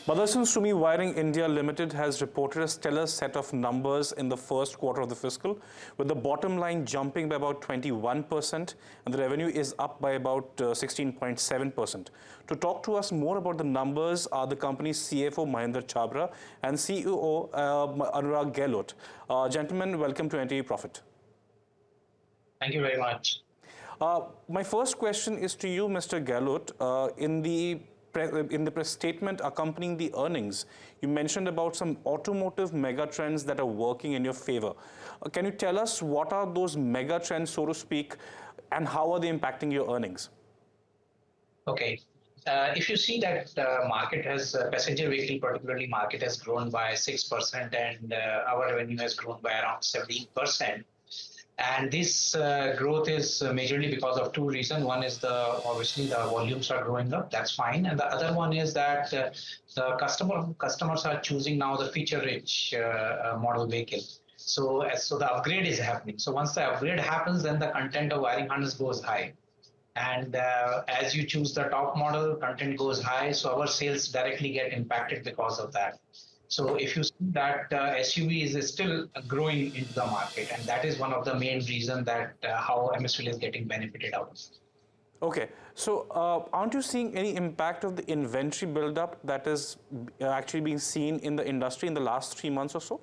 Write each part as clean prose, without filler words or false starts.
Motherson Sumi Wiring India Limited has reported a stellar set of numbers in the first quarter of the fiscal, with the bottom line jumping by about 21% and the revenue is up by about 16.7%. To talk to us more about the numbers are the company's CFO Mahender Chhabra and CEO Anurag Gahlot. Gentlemen, welcome to NDTV Profit. Thank you very much. My first question is to you, Mr. Gahlot. In the press statement accompanying the earnings, you mentioned about some automotive megatrends that are working in your favor. Can you tell us what are those megatrends, so to speak, and how are they impacting your earnings? Okay. If you see that market has, passenger vehicle particularly market has grown by 6% and our revenue has grown by around 17%. And this growth is majorly because of two reasons. One is obviously the volumes are growing up, that's fine. And the other one is that the customers are choosing now the feature-rich model vehicle. So the upgrade is happening. So once the upgrade happens, then the content of wiring harness goes high. And as you choose the top model, content goes high. So our sales directly get impacted because of that. So if you see that SUV is still growing into the market, and that is one of the main reasons that how MSWIL is getting benefited out of. Okay, so aren't you seeing any impact of the inventory buildup that is actually being seen in the industry in the last 3 months or so?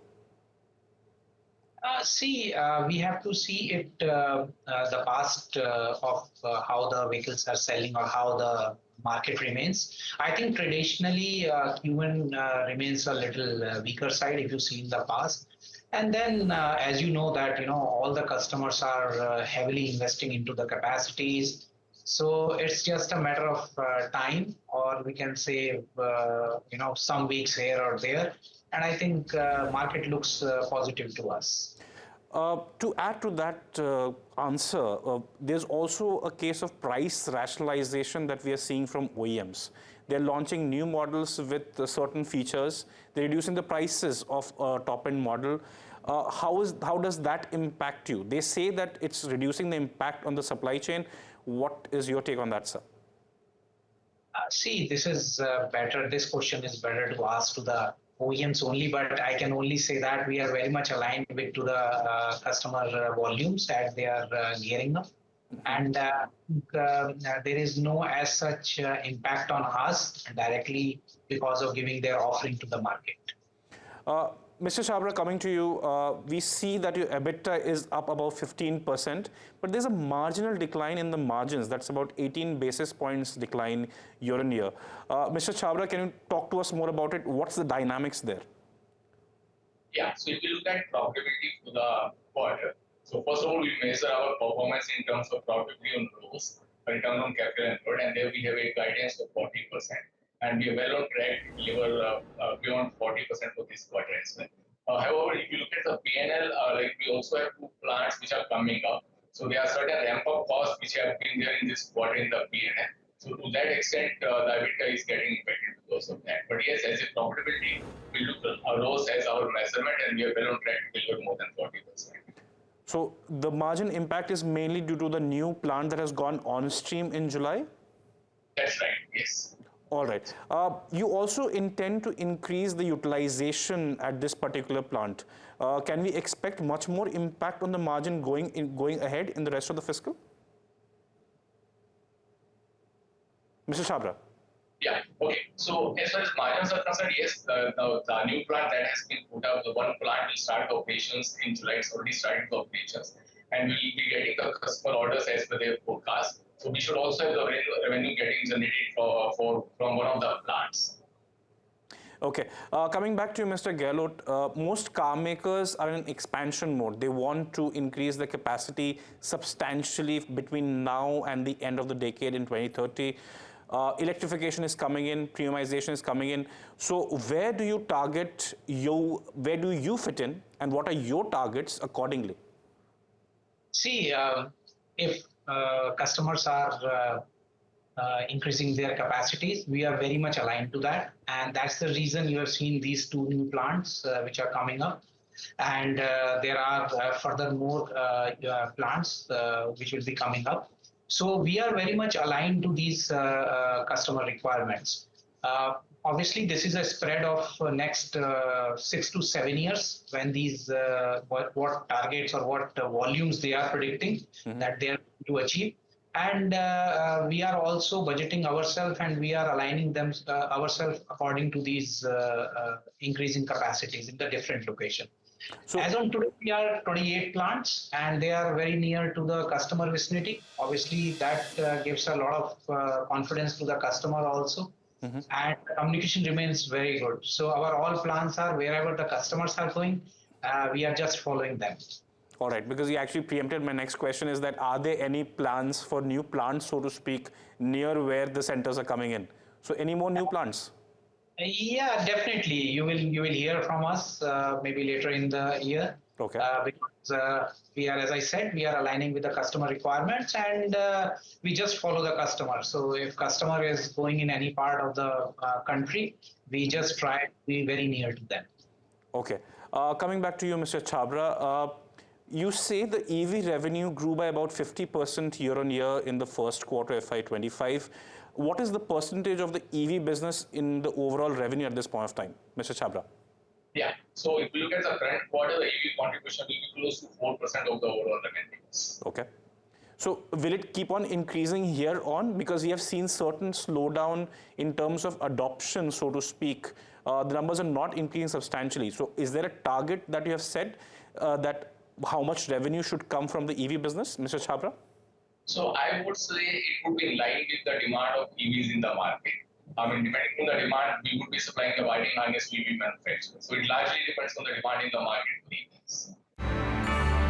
We have to see it, the past of how the vehicles are selling or how the market remains. I think traditionally Q1 remains a little weaker side if you see in the past. And then as you know that, all the customers are heavily investing into the capacities. So it's just a matter of time, or we can say, some weeks here or there. And I think market looks positive to us. To add to that answer, there's also a case of price rationalization that we are seeing from OEMs. They're launching new models with certain features. They're reducing the prices of a top-end model. How does that impact you? They say that it's reducing the impact on the supply chain. What is your take on that, sir? This is better. This question is better to ask to the OEMs only, but I can only say that we are very much aligned with to the customer volumes as they are gearing up. And there is no as such impact on us directly because of giving their offering to the market. Mr. Chhabra, coming to you, we see that your EBITDA is up about 15%, but there's a marginal decline in the margins. That's about 18 basis points decline year on year. Mr. Chhabra, can you talk to us more about it? What's the dynamics there? Yeah, so if you look at profitability for the quarter, so first of all, we measure our performance in terms of profitability on ROS, return on capital employed, and there we have a guidance of 40%. And we are well on track to deliver beyond 40% for this quarter as well. However, if you look at the P&L, we also have two plants which are coming up. So there are certain ramp-up costs which have been there in this quarter in the P&L. So to that extent, the EBITDA is getting impacted because of that. But yes, as a profitability, we look at ROS as our measurement, and we are well on track to deliver more than 40%. So the margin impact is mainly due to the new plant that has gone on stream in July? That's right, yes. All right. You also intend to increase the utilization at this particular plant. Can we expect much more impact on the margin going ahead in the rest of the fiscal? Mr. Chhabra. Yeah, okay. So as far as margins are concerned, yes, the new plant that has been put up, the one plant will start operations in July. It's already started the operations, and we will be getting the customer orders as per their forecast. So we should also have the revenue getting generated from one of the plants. Okay. Coming back to you, Mr. Gahlot, most car makers are in expansion mode. They want to increase the capacity substantially between now and the end of the decade in 2030. Electrification is coming in, premiumization is coming in. So where do you where do you fit in, and what are your targets accordingly? See, if customers are increasing their capacities, we are very much aligned to that. And that's the reason you have seen these two new plants which are coming up. And there are furthermore plants which will be coming up. So we are very much aligned to these customer requirements. Obviously, this is a spread of next 6 to 7 years when these what targets or what volumes they are predicting that they are to achieve. And we are also budgeting ourselves and we are aligning them ourselves according to these increasing capacities in the different location. So, As on today, we are 28 plants and they are very near to the customer vicinity. Obviously, that gives a lot of confidence to the customer also. And communication remains very good. So our all plans are wherever the customers are going, we are just following them. all right, because you actually preempted my next question is that are there any plans for new plants, so to speak, near where the centers are coming in? So any more new plants? Yeah, definitely. You will hear from us maybe later in the year. Okay. Because we are, as I said, we are aligning with the customer requirements and we just follow the customer. So if customer is going in any part of the country, we just try to be very near to them. Okay. Coming back to you, Mr. Chhabra, you say the EV revenue grew by about 50% year on year in the first quarter FY25. What is the percentage of the EV business in the overall revenue at this point of time, Mr. Chhabra? Yeah. So if you look at the current quarter, the EV contribution will be close to 4% of the overall revenues. Okay. So will it keep on increasing here on? Because we have seen certain slowdown in terms of adoption, so to speak. The numbers are not increasing substantially. So is there a target that you have set that how much revenue should come from the EV business, Mr. Chhabra? So I would say it would be in line with the demand of EVs in the market. I mean, depending on the demand, we would be supplying the wiring harness to EV manufacturers. So it largely depends on the demand in the market for EVs.